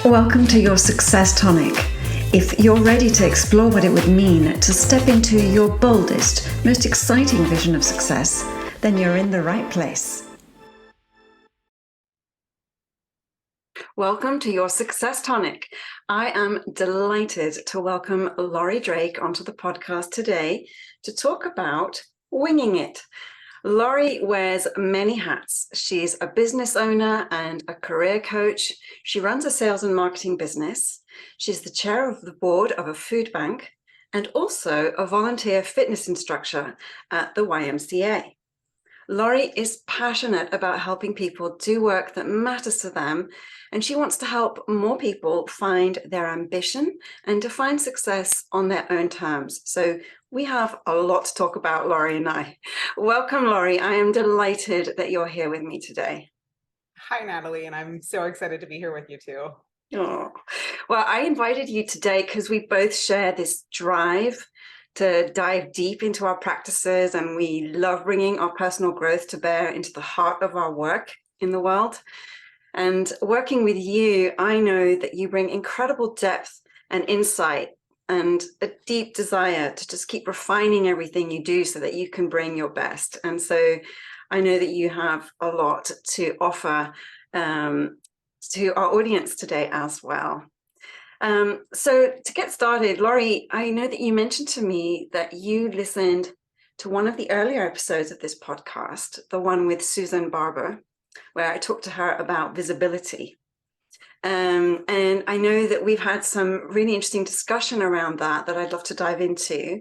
Welcome to your Success Tonic. If you're ready to explore what it would mean to step into your boldest, most exciting vision of success, then you're in the right place. Welcome to your Success Tonic. I am delighted to welcome Laurie Drake onto the podcast today to talk about winging it. Laurie wears many hats. She's a business owner and a career coach. She runs a sales and marketing business. She's the chair of the board of a food bank and also a volunteer fitness instructor at the YMCA. Laurie is passionate about helping people do work that matters to them, and she wants to help more people find their ambition and to find success on their own terms. So we have a lot to talk about, Laurie and I. Welcome, Laurie. I am delighted that you're here with me today. Hi, Natalie, and I'm so excited to be here with you too. Oh, well, I invited you today because we both share this drive to dive deep into our practices, and we love bringing our personal growth to bear into the heart of our work in the world. And working with you, I know that you bring incredible depth and insight and a deep desire to just keep refining everything you do so that you can bring your best. And so I know that you have a lot to offer to our audience today as well. So to get started, Laurie, I know that you mentioned to me that you listened to one of the earlier episodes of this podcast, the one with Susan Barber, where I talked to her about visibility. And I know that we've had some really interesting discussion around that I'd love to dive into.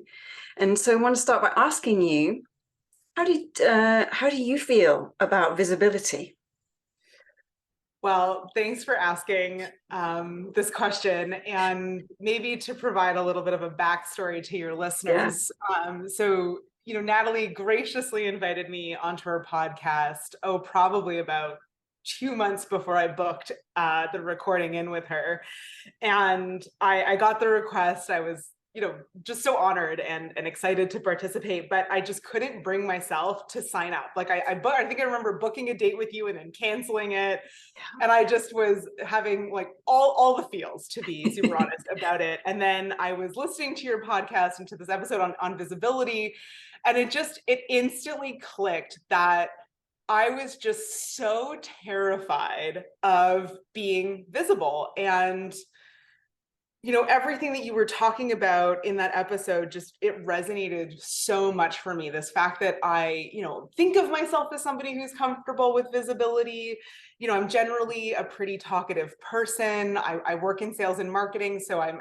And so I want to start by asking you, how do you feel about visibility? Well, thanks for asking this question, and maybe to provide a little bit of a backstory to your listeners. So, Natalie graciously invited me onto her podcast, probably about 2 months before I booked the recording in with her. And I got the request. I was just so honored and excited to participate, but I just couldn't bring myself to sign up. Like I think I remember booking a date with you and then canceling it. And I just was having like all the feels, to be super honest about it. And then I was listening to your podcast and to this episode on visibility, and it instantly clicked that I was just so terrified of being visible. And everything that you were talking about in that episode, it resonated so much for me. This fact that I, think of myself as somebody who's comfortable with visibility. I'm generally a pretty talkative person. I work in sales and marketing. So I'm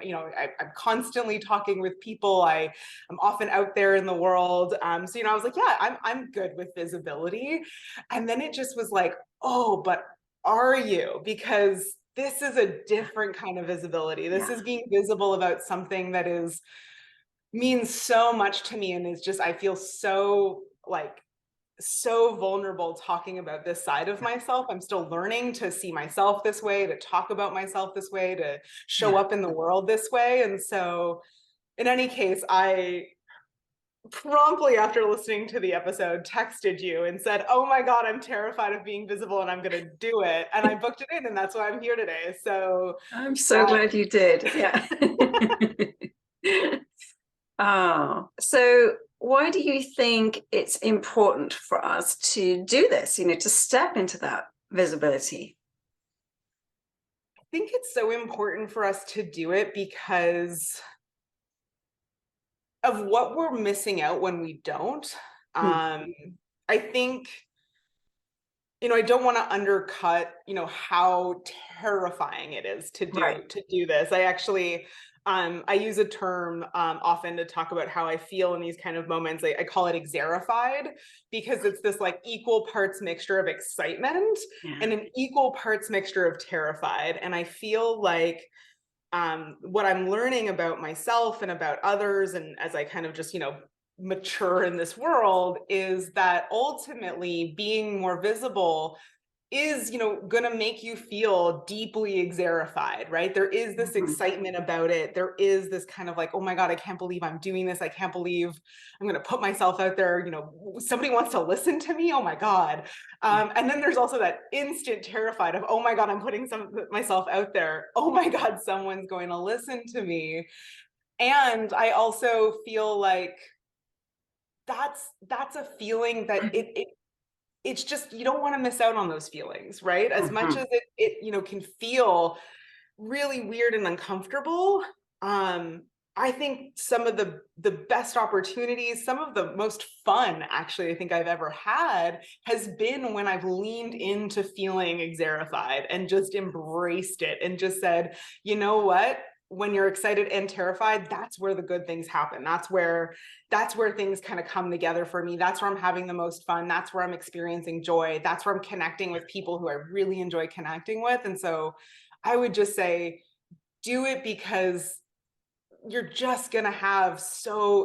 constantly talking with people. I'm often out there in the world. So, I was like, yeah, I'm good with visibility. And then it just was like, oh, but are you? Because this is a different kind of visibility. This is being visible about something that means so much to me, and is just, I feel so vulnerable talking about this side of myself. I'm still learning to see myself this way, to talk about myself this way, to show up in the world this way. And so in any case, I promptly after listening to the episode texted you and said, oh my God, I'm terrified of being visible and I'm going to do it. And I booked it in, and that's why I'm here today. So I'm so glad you did. Yeah. So why do you think it's important for us to do this, to step into that visibility? I think it's so important for us to do it because of what we're missing out when we don't. I think, I don't want to undercut, how terrifying it is to do this. I actually, I use a term often to talk about how I feel in these kind of moments. I call it exarified, because it's this like equal parts mixture of excitement and an equal parts mixture of terrified. And I feel like what I'm learning about myself and about others, and as I kind of just, mature in this world, is that ultimately being more visible is, you know, going to make you feel deeply exarified, right? There is this excitement about it. There is this kind of like, oh my God, I can't believe I'm doing this. I can't believe I'm going to put myself out there. You know, somebody wants to listen to me. Oh my God. And then there's also that instant terrified of, oh my God, I'm putting myself out there. Oh my God, someone's going to listen to me. And I also feel like that's a feeling that it's just, you don't want to miss out on those feelings, right? As much as it you know, can feel really weird and uncomfortable. I think some of the best opportunities, some of the most fun, actually, I think I've ever had has been when I've leaned into feeling exarified and just embraced it and just said, you know what? When you're excited and terrified, that's where the good things happen. That's where things kind of come together for me. That's where I'm having the most fun. That's where I'm experiencing joy. That's where I'm connecting with people who I really enjoy connecting with. And so I would just say, do it, because you're just going to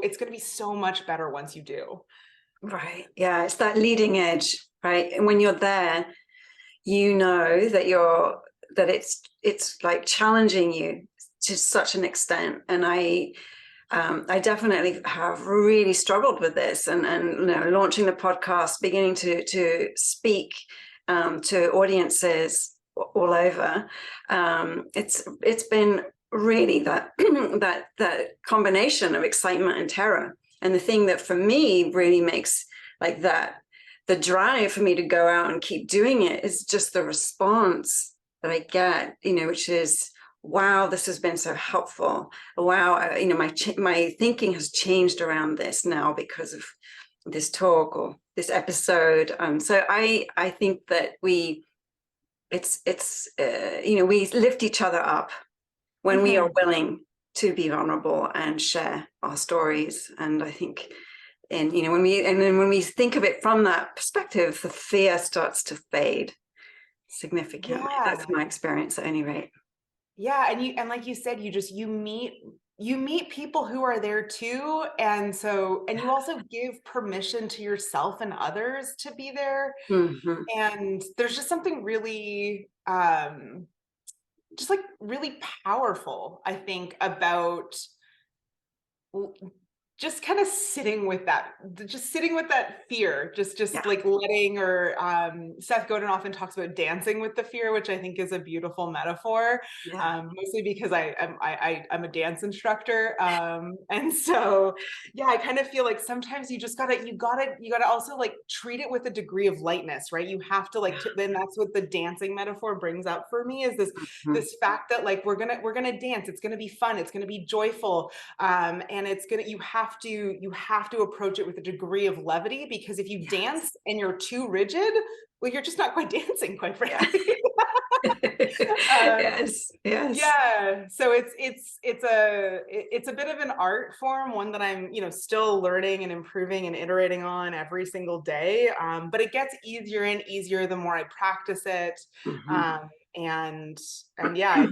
it's going to be so much better once you do. Right. Yeah. It's that leading edge, right? And when you're there, you know that it's like challenging you to such an extent. And I definitely have really struggled with this, and you know, launching the podcast, beginning to speak to audiences all over. It's been really that that combination of excitement and terror. And the thing that for me really makes like that the drive for me to go out and keep doing it is just the response that I get, you know, which is, wow, this has been so helpful. Wow, you know, my thinking has changed around this now because of this talk or this episode. So I think that you know, we lift each other up when we are willing to be vulnerable and share our stories. And I think, and you know, when we think of it from that perspective, the fear starts to fade significantly. Yeah. That's my experience at any rate. Yeah. And like you said, you meet people who are there too. And you also give permission to yourself and others to be there. And there's just something really, just like really powerful, I think, about just kind of sitting with that fear, just like letting, or Seth Godin often talks about dancing with the fear, which I think is a beautiful metaphor, mostly because I'm a dance instructor. And so, yeah, I kind of feel like sometimes you gotta also like treat it with a degree of lightness, right? You have to like, then that's what the dancing metaphor brings up for me, is this fact that like, we're gonna dance. It's gonna be fun. It's gonna be joyful. And you have to approach it with a degree of levity, because if you dance and you're too rigid, well, you're just not quite dancing, quite frankly. Yes. Yeah. So it's a bit of an art form, one that I'm, you know, still learning and improving and iterating on every single day. But it gets easier and easier the more I practice it. And yeah,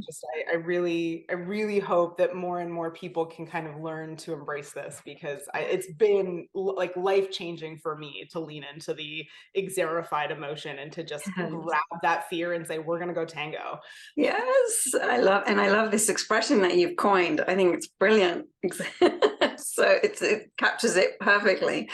I really hope that more and more people can kind of learn to embrace this, because it's been like life-changing for me to lean into the exarified emotion and to just grab that fear and say, we're going to go tango. Yes, I love this expression that you've coined. I think it's brilliant. So it captures it perfectly.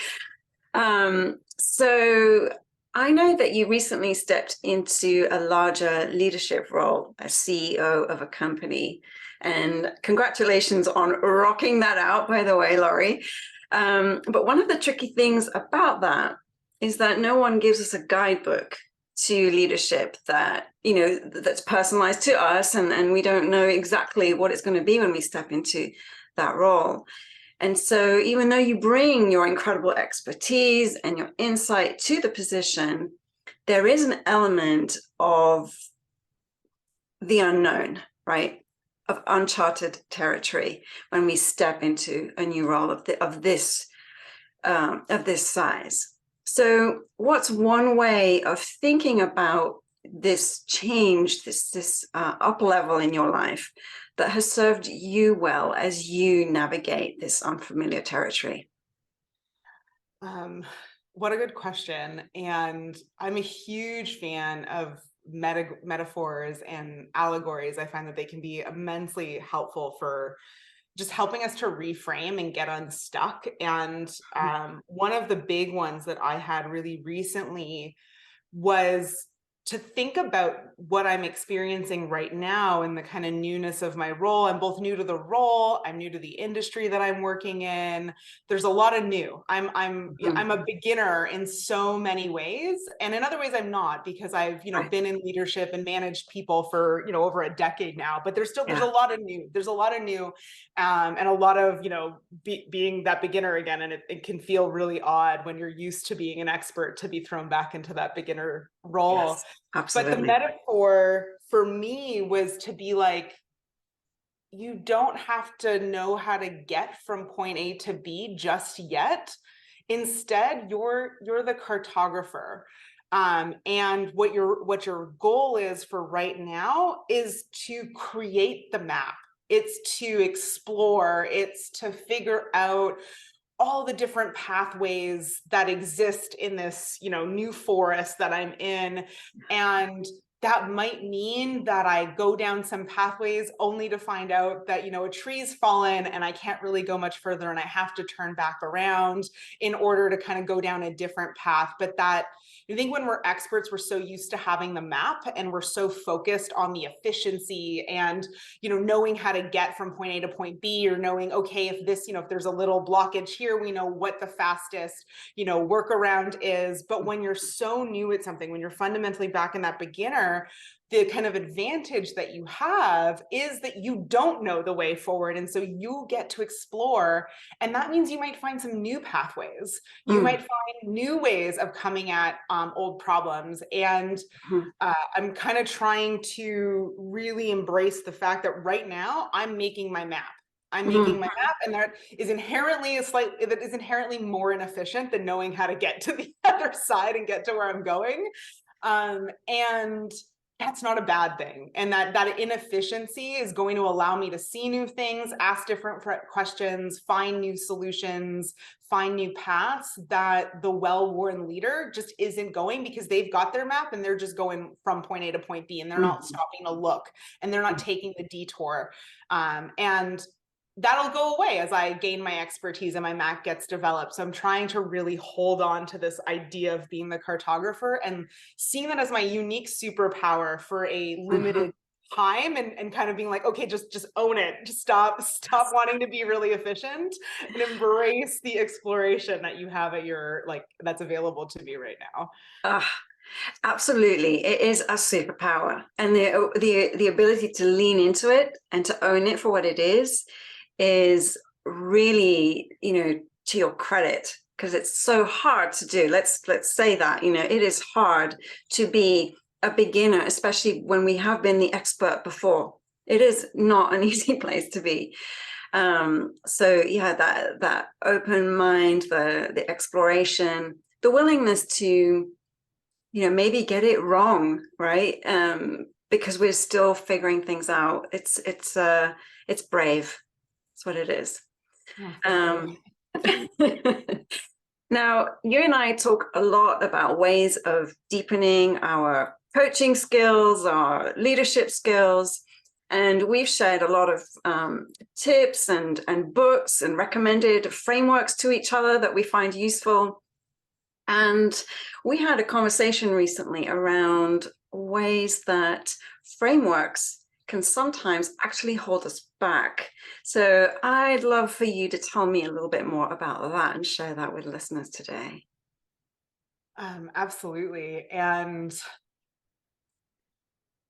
So I know that you recently stepped into a larger leadership role as CEO of a company, and congratulations on rocking that out, by the way, Laurie. But one of the tricky things about that is that no one gives us a guidebook to leadership that, you know, that's personalized to us, and we don't know exactly what it's going to be when we step into that role. And so even though you bring your incredible expertise and your insight to the position, there is an element of the unknown, right? Of uncharted territory when we step into a new role of this size. So what's one way of thinking about this change, this up level in your life that has served you well as you navigate this unfamiliar territory? What a good question. And I'm a huge fan of metaphors and allegories. I find that they can be immensely helpful for just helping us to reframe and get unstuck. And one of the big ones that I had really recently was to think about what I'm experiencing right now and the kind of newness of my role. I'm both new to the role, I'm new to the industry that I'm working in. There's a lot of new. I'm a beginner in so many ways, and in other ways I'm not, because I've been in leadership and managed people for over a decade now. But there's a lot of new. There's a lot of new, and a lot of being that beginner again, and it can feel really odd when you're used to being an expert to be thrown back into that beginner role. Yes, absolutely. But the metaphor for me was to be like, you don't have to know how to get from point A to B just yet. Instead, you're the cartographer. And what your goal is for right now is to create the map. It's to explore, it's to figure out all the different pathways that exist in this, new forest that I'm in. And that might mean that I go down some pathways only to find out that, a tree's fallen and I can't really go much further and I have to turn back around in order to kind of go down a different path. But that, I think when we're experts, we're so used to having the map and we're so focused on the efficiency and, knowing how to get from point A to point B, or knowing, okay, if this, if there's a little blockage here, we know what the fastest, workaround is. But when you're so new at something, when you're fundamentally back in that beginner, the kind of advantage that you have is that you don't know the way forward. And so you get to explore. And that means you might find some new pathways. You might find new ways of coming at old problems. And I'm kind of trying to really embrace the fact that right now I'm making my map. I'm making my map, and that is inherently more inefficient than knowing how to get to the other side and get to where I'm going. And that's not a bad thing. And that inefficiency is going to allow me to see new things, ask different questions, find new solutions, find new paths that the well-worn leader just isn't going, because they've got their map and they're just going from point A to point B, and they're not stopping to look, and they're not taking the detour. And that'll go away as I gain my expertise and my map gets developed. So I'm trying to really hold on to this idea of being the cartographer and seeing that as my unique superpower for a limited time, and kind of being like, okay, just own it. Just stop wanting to be really efficient and embrace the exploration that you have at your, that's available to me right now. Absolutely, it is a superpower, and the ability to lean into it and to own it for what it is really, to your credit, because it's so hard to do. Let's say that, it is hard to be a beginner, especially when we have been the expert before. It is not an easy place to be. So yeah, that open mind, the exploration, the willingness to, maybe get it wrong, right? Because we're still figuring things out. It's brave. That's what it is. Now, you and I talk a lot about ways of deepening our coaching skills, our leadership skills, and we've shared a lot of tips and books and recommended frameworks to each other that we find useful. And we had a conversation recently around ways that frameworks can sometimes actually hold us back. So I'd love for you to tell me a little bit more about that and share that with listeners today. Absolutely. And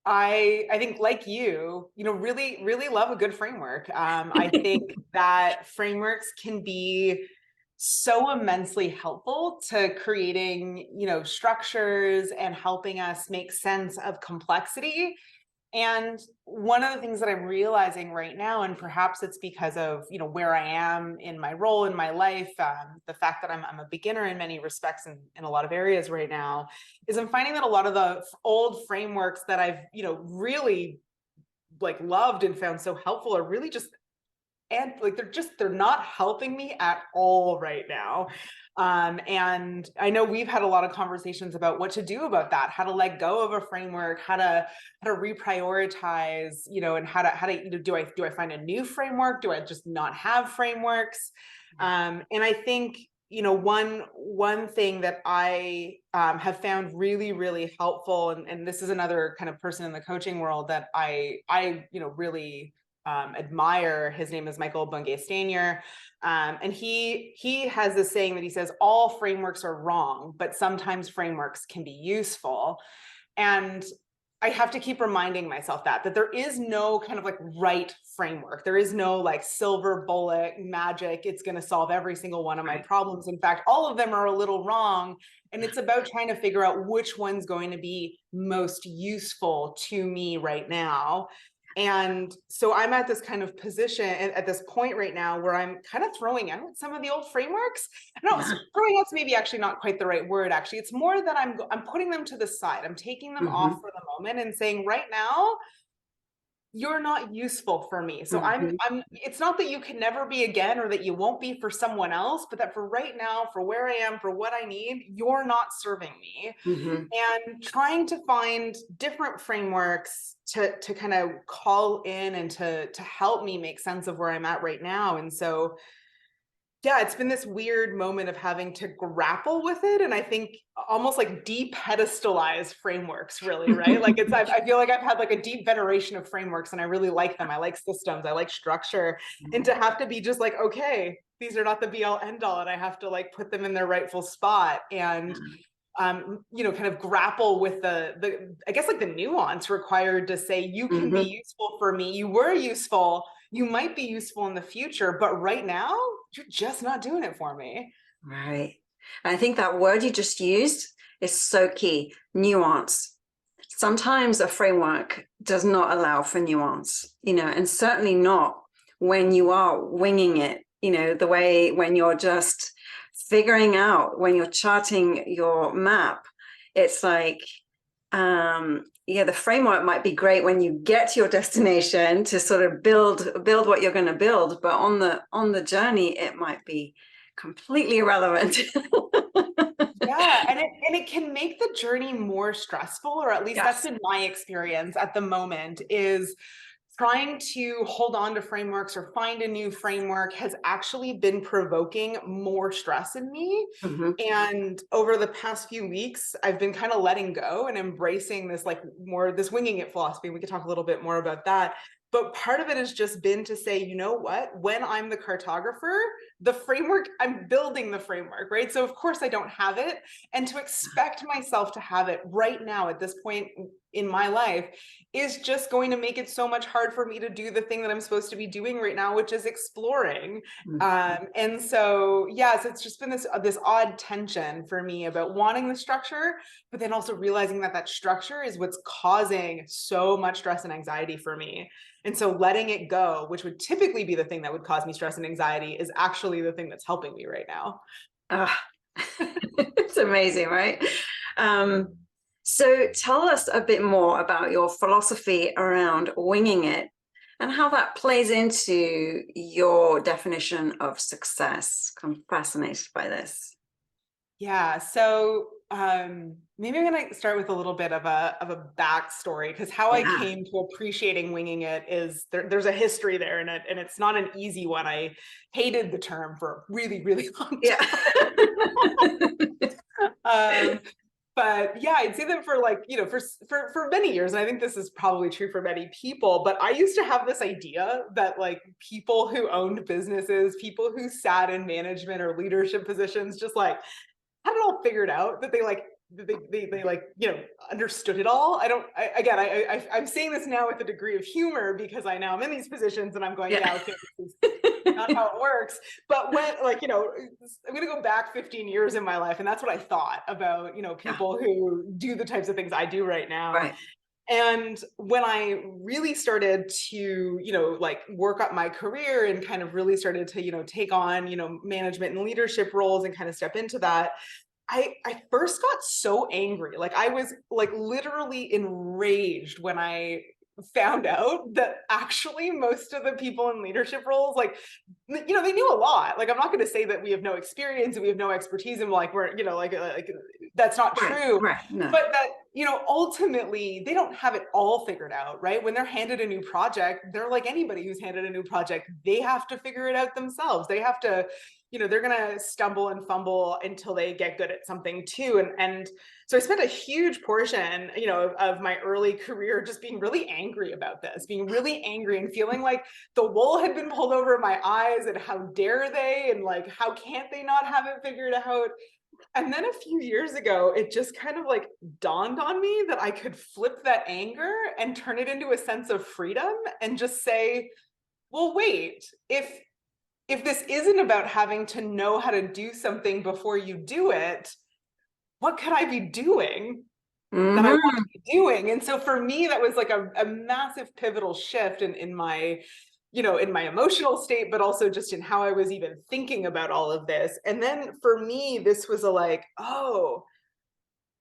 I think, like you, really, really love a good framework. I think that frameworks can be so immensely helpful to creating, structures and helping us make sense of complexity. And one of the things that I'm realizing right now, and perhaps it's because of, where I am in my role in my life, the fact that I'm a beginner in many respects in a lot of areas right now, is I'm finding that a lot of the old frameworks that I've, really loved and found so helpful are really just and like they're not helping me at all right now. And I know we've had a lot of conversations about what to do about that, how to let go of a framework, how to reprioritize, and how to do I find a new framework? Do I just not have frameworks? And I think, one thing that I have found really, really helpful, and this is another kind of person in the coaching world that I really admire. His name is Michael Bungay-Stanier. And he has this saying that he says, all frameworks are wrong, but sometimes frameworks can be useful. And I have to keep reminding myself that there is no kind of like right framework. There is no like silver bullet magic. It's going to solve every single one of my problems. In fact, all of them are a little wrong. And it's about trying to figure out which one's going to be most useful to me right now. And so I'm at this kind of position at this point right now where I'm kind of throwing out some of the old frameworks. No, throwing out's maybe actually not quite the right word. Actually, it's more that I'm putting them to the side. I'm taking them off for the moment and saying, right now, you're not useful for me. So it's not that you can never be again, or that you won't be for someone else, but that for right now, for where I am, for what I need, you're not serving me. And trying to find different frameworks to kind of call in and to help me make sense of where I'm at right now. And so, yeah, it's been this weird moment of having to grapple with it. And I think almost like de-pedestalize frameworks, really, right? Like I feel like I've had like a deep veneration of frameworks, and I really like them. I like systems, I like structure, and to have to be just like, okay, these are not the be all end all, and I have to like put them in their rightful spot. And kind of grapple with the I guess like the nuance required to say, you can be useful for me. You were useful. You might be useful in the future, but right now you're just not doing it for me. Right. I think that word you just used is so key. Nuance. Sometimes a framework does not allow for nuance, and certainly not when you are winging it, the way when you're just figuring out, when you're charting your map. It's like, the framework might be great when you get to your destination to sort of build what you're going to build, but on the journey, it might be completely irrelevant. Yeah, and it can make the journey more stressful, or at least that's been my experience at the moment, is trying to hold on to frameworks or find a new framework has actually been provoking more stress in me. And over the past few weeks, I've been kind of letting go and embracing this this winging it philosophy. We could talk a little bit more about that. But part of it has just been to say, you know what, when I'm the cartographer, the framework, I'm building the framework, right? So of course I don't have it. And to expect myself to have it right now at this point in my life is just going to make it so much hard for me to do the thing that I'm supposed to be doing right now, which is exploring. And so, so it's just been this odd tension for me about wanting the structure, but then also realizing that structure is what's causing so much stress and anxiety for me. And so letting it go, which would typically be the thing that would cause me stress and anxiety, is actually the thing that's helping me right now. It's amazing, right? So tell us a bit more about your philosophy around winging it and how that plays into your definition of success. I'm fascinated by this. Yeah, so maybe I'm going to start with a little bit of a backstory, because how I came to appreciating winging it is there's a history there, and it's not an easy one. I hated the term for a really, really long time. But yeah, I'd say that for for many years, and I think this is probably true for many people, but I used to have this idea that like people who owned businesses, people who sat in management or leadership positions, just like had it all figured out, that they understood it all. I'm saying this now with a degree of humor, because I now am in these positions and I'm going, okay, this is not how it works. But when I'm going to go back 15 years in my life, and that's what I thought about, people who do the types of things I do right now. Right. And when I really started to, work up my career and kind of really started to, take on, management and leadership roles and kind of step into that, I first got so angry. Like I was literally enraged when I found out that actually most of the people in leadership roles, like, you know, they knew a lot. Like, I'm not going to say that we have no experience and we have no expertise and like, we're, you know, like that's not true. Right. No. But that, you know, ultimately they don't have it all figured out, right? When they're handed a new project, they're like anybody who's handed a new project, they have to figure it out themselves. They have to, you know, they're going to stumble and fumble until they get good at something too. And so I spent a huge portion, you know, of my early career just being really angry about this, being really angry and feeling like the wool had been pulled over my eyes and how dare they, and like, how can't they not have it figured out? And then a few years ago, it just kind of like dawned on me that I could flip that anger and turn it into a sense of freedom and just say, well, wait, if this isn't about having to know how to do something before you do it, what could I be doing that I want to be doing? And so for me, that was like a massive pivotal shift in my, you know, in my emotional state, but also just in how I was even thinking about all of this. And then for me, this was a like, oh,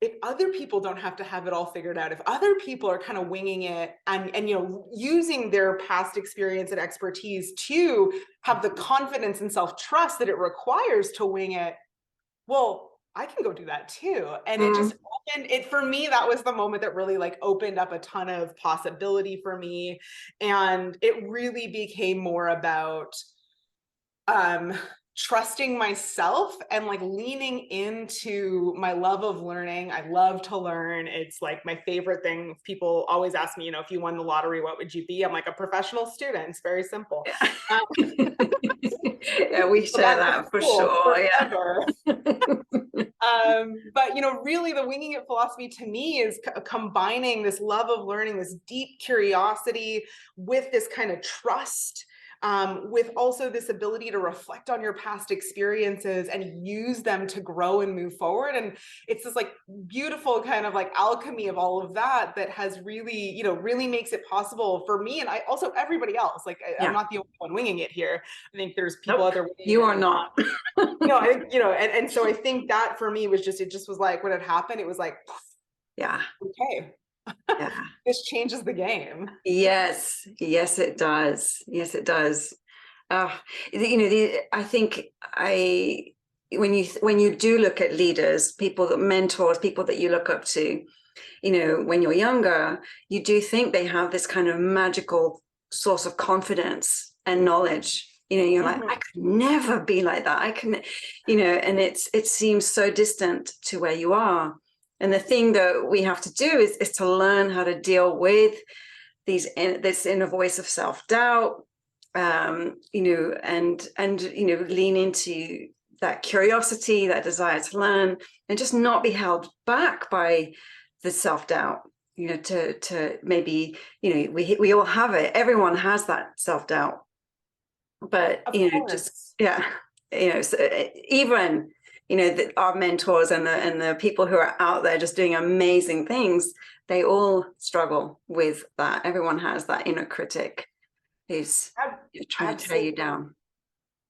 if other people don't have to have it all figured out, if other people are kind of winging it and you know, using their past experience and expertise to have the confidence and self-trust that it requires to wing it, well, I can go do that too. And it just opened it for me. That was the moment that really like opened up a ton of possibility for me. And it really became more about trusting myself and like leaning into my love of learning. I love to learn. It's like my favorite thing. People always ask me, you know, if you won the lottery, what would you be? I'm like a professional student. It's very simple. Yeah, we share that for sure. Forever. But you know, really the winging it philosophy to me is combining this love of learning, this deep curiosity with this kind of trust, with also this ability to reflect on your past experiences and use them to grow and move forward. And it's this like beautiful kind of like alchemy of all of that that has really, you know, really makes it possible for me. And I also, everybody else, like I'm not the only one winging it here. I think there's people out there. You are not. No, I think, you know, and so I think that for me was just, it just was like, when it happened, it was like, yeah, okay. Yeah. This changes the game. Yes, yes, it does. Yes, it does. You know, I think when you do look at leaders, people that mentors, people that you look up to, you know, when you're younger, you do think they have this kind of magical source of confidence and knowledge. You know, you're like, I could never be like that. I can, you know, and it seems so distant to where you are. And the thing that we have to do is to learn how to deal with this inner voice of self-doubt, you know, and you know, lean into that curiosity, that desire to learn, and just not be held back by the self-doubt. You know, to maybe, you know, we all have it. Everyone has that self-doubt, but you know, just you know, so even, you know, our mentors and the people who are out there just doing amazing things, they all struggle with that. Everyone has that inner critic who's trying to tear you down.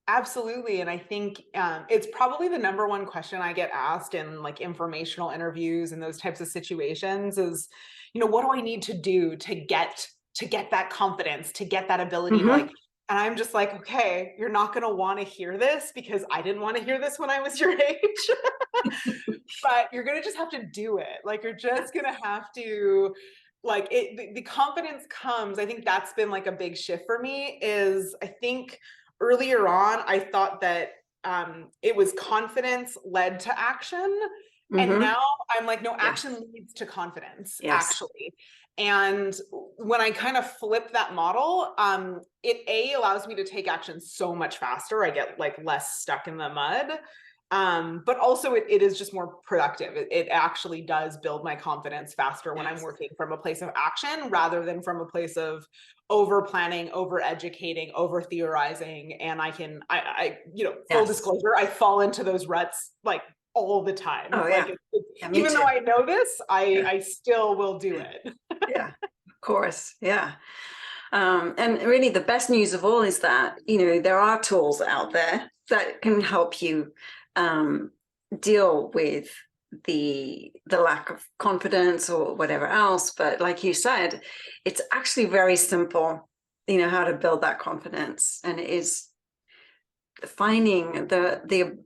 Absolutely. And I think it's probably the number one question I get asked in like informational interviews and those types of situations is, you know, what do I need to do to get that confidence, to get that ability? Like, and I'm just like, okay, you're not going to want to hear this because I didn't want to hear this when I was your age, but you're going to just have to do it. Like, you're just going to have to, like, the confidence comes. I think that's been like a big shift for me is I think earlier on, I thought that it was confidence led to action. And now I'm like, no, action leads to confidence, actually. And when I kind of flip that model, it allows me to take action so much faster. I get like less stuck in the mud. But also it is just more productive. It actually does build my confidence faster when I'm working from a place of action rather than from a place of over planning, over educating, over theorizing. And I you know, full disclosure, I fall into those ruts like all the time. Oh, like even though I know this, I still will do it. Yeah, of course. Yeah. And really the best news of all is that, you know, there are tools out there that can help you deal with the lack of confidence or whatever else. But like you said, it's actually very simple, you know, how to build that confidence, and it is finding the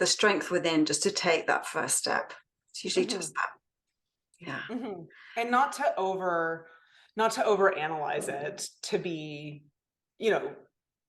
strength within just to take that first step. It's usually just that. Yeah. And not to overanalyze it, to be, you know,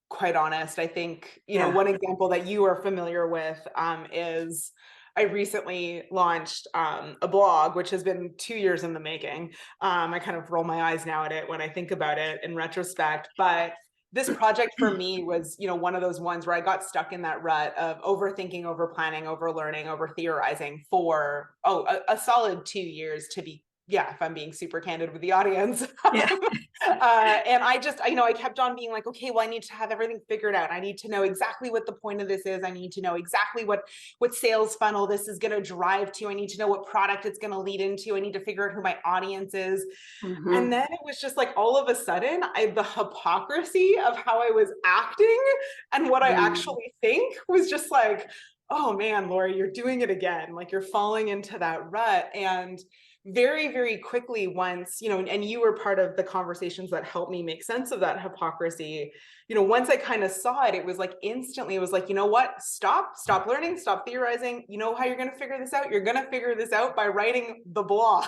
quite honest. I think, you know, one example that you are familiar with is I recently launched a blog, which has been 2 years in the making. I kind of roll my eyes now at it when I think about it in retrospect, but this project for me was, you know, one of those ones where I got stuck in that rut of overthinking, over planning, over learning, over theorizing for a solid 2 years, to be, if I'm being super candid with the audience. And I kept on being like, okay, well, I need to have everything figured out. I need to know exactly what the point of this is. I need to know exactly what sales funnel this is going to drive to. I need to know what product it's going to lead into. I need to figure out who my audience is. And then it was just like, all of a sudden, the hypocrisy of how I was acting and what I actually think was just like, oh man, Laurie, you're doing it again. Like, you're falling into that rut. And very, very quickly, once, you know, and you were part of the conversations that helped me make sense of that hypocrisy, you know, once I kind of saw it, it was like instantly, it was like, you know what, stop learning, stop theorizing. You know how you're going to figure this out? You're going to figure this out by writing the blog.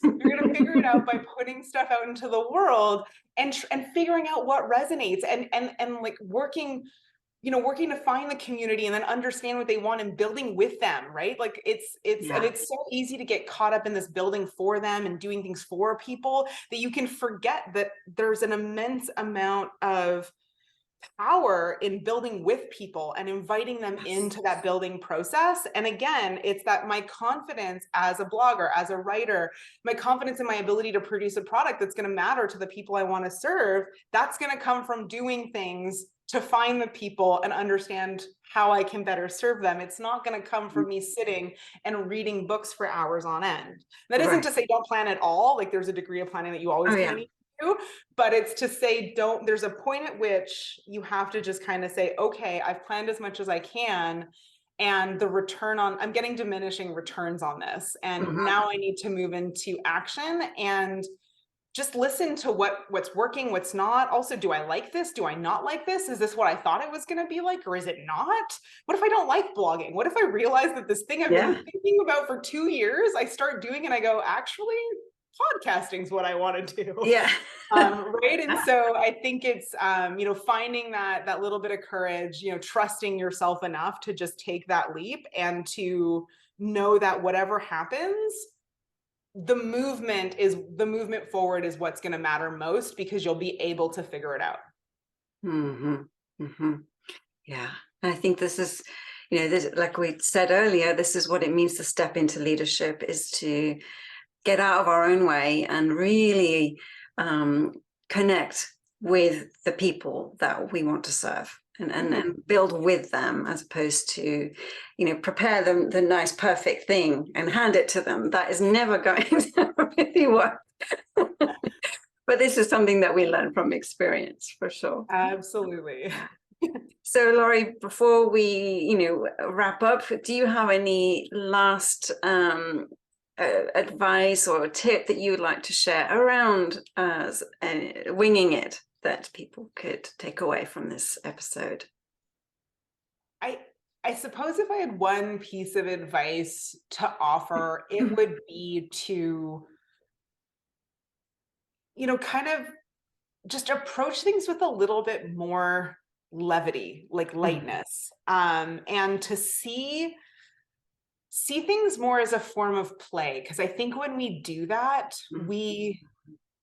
You're going to figure it out by putting stuff out into the world and figuring out what resonates and like working to find the community and then understand what they want and building with them, right? Like and it's so easy to get caught up in this building for them and doing things for people that you can forget that there's an immense amount of power in building with people and inviting them into that building process. And again, it's that my confidence as a blogger, as a writer, my confidence in my ability to produce a product that's going to matter to the people I want to serve, that's going to come from doing things to find the people and understand how I can better serve them. It's not going to come from me sitting and reading books for hours on end. That isn't to say don't plan at all. Like, there's a degree of planning that you always kind of need to do, but it's to say there's a point at which you have to just kind of say, okay, I've planned as much as I can, and the return on, I'm getting diminishing returns on this. And now I need to move into action and just listen to what's working, what's not. Also, do I like this? Do I not like this? Is this what I thought it was going to be like, or is it not? What if I don't like blogging? What if I realize that this thing I've been thinking about for 2 years, I start doing and I go, actually, podcasting is what I want to do. Right. And so I think it's, finding that little bit of courage, trusting yourself enough to just take that leap and to know that whatever happens, the movement forward is what's going to matter most, because you'll be able to figure it out. Yeah. I think this is, this, like we said earlier, this is what it means to step into leadership, is to get out of our own way and really connect with the people that we want to serve. And build with them, as opposed to, prepare them the nice, perfect thing and hand it to them. That is never going to really work. But this is something that we learn from experience, for sure. Absolutely. So, Laurie, before we, wrap up, do you have any last advice or tip that you would like to share around winging it, that people could take away from this episode? I suppose if I had one piece of advice to offer, it would be to, kind of just approach things with a little bit more levity, like lightness, and to see things more as a form of play. Because I think when we do that, we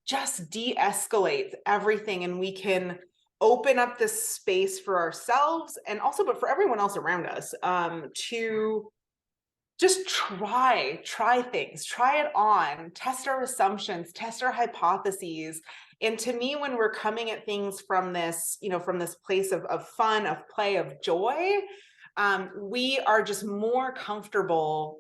just de-escalate everything, and we can open up this space for ourselves and also, but for everyone else around us, to just try things, try it on, test our assumptions, test our hypotheses. And to me, when we're coming at things from this, from this place of fun, of play, of joy, we are just more comfortable,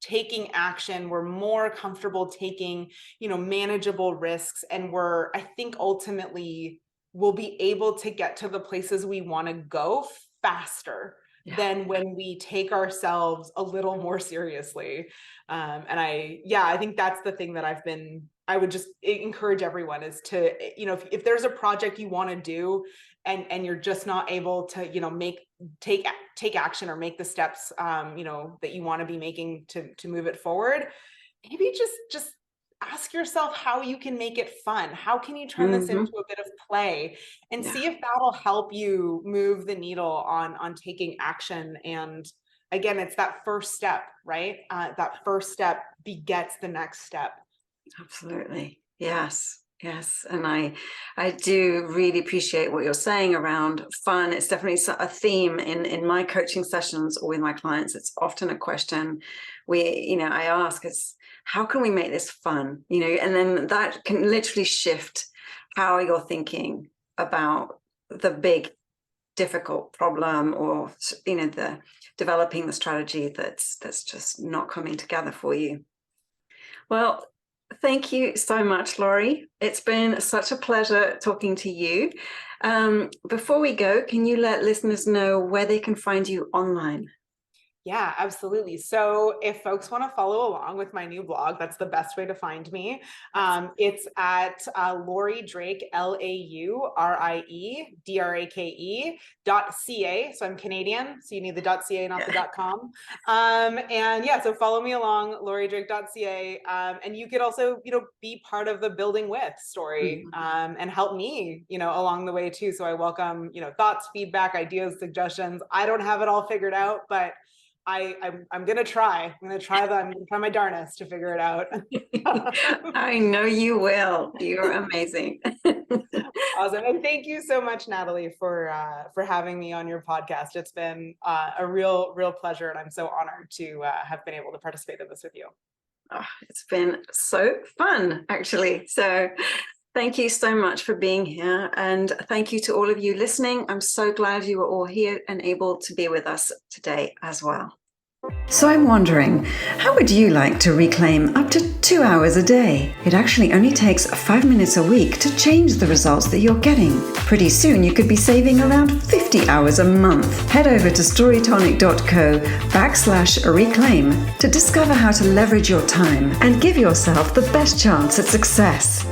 taking action. We're more comfortable taking, manageable risks. And I think ultimately we'll be able to get to the places we want to go faster, than when we take ourselves a little more seriously. And I think that's the thing that I would just encourage everyone is to, if there's a project you want to do and you're just not able to, take action or make the steps, that you want to be making to move it forward, maybe just ask yourself how you can make it fun. How can you turn this into a bit of play and see if that'll help you move the needle on taking action. And again, it's that first step, right? That first step begets the next step. Absolutely. Yes. Yes. And I do really appreciate what you're saying around fun. It's definitely a theme in my coaching sessions or with my clients. It's often a question I ask is, how can we make this fun? And then that can literally shift how you're thinking about the big, difficult problem or, the developing the strategy that's just not coming together for you. Well, thank you so much, Laurie. It's been such a pleasure talking to you. Before we go, can you let listeners know where they can find you online? Yeah, absolutely. So if folks want to follow along with my new blog, that's the best way to find me. It's at Laurie Drake, LAURIEDRAKE.ca. So I'm Canadian, so you need the .ca, not the .com. So follow me along, lauriedrake.ca. And you could also, be part of the Building With story and help me, along the way too. So I welcome, thoughts, feedback, ideas, suggestions. I don't have it all figured out, but I'm going to try. I'm going to try my darnest to figure it out. I know you will. You're amazing. Awesome. And thank you so much, Nathalie, for having me on your podcast. It's been a real pleasure. And I'm so honored to have been able to participate in this with you. Oh, it's been so fun, actually. So thank you so much for being here. And thank you to all of you listening. I'm so glad you were all here and able to be with us today as well. So I'm wondering, how would you like to reclaim up to 2 hours a day? It actually only takes 5 minutes a week to change the results that you're getting. Pretty soon you could be saving around 50 hours a month. Head over to storytonic.co/reclaim to discover how to leverage your time and give yourself the best chance at success.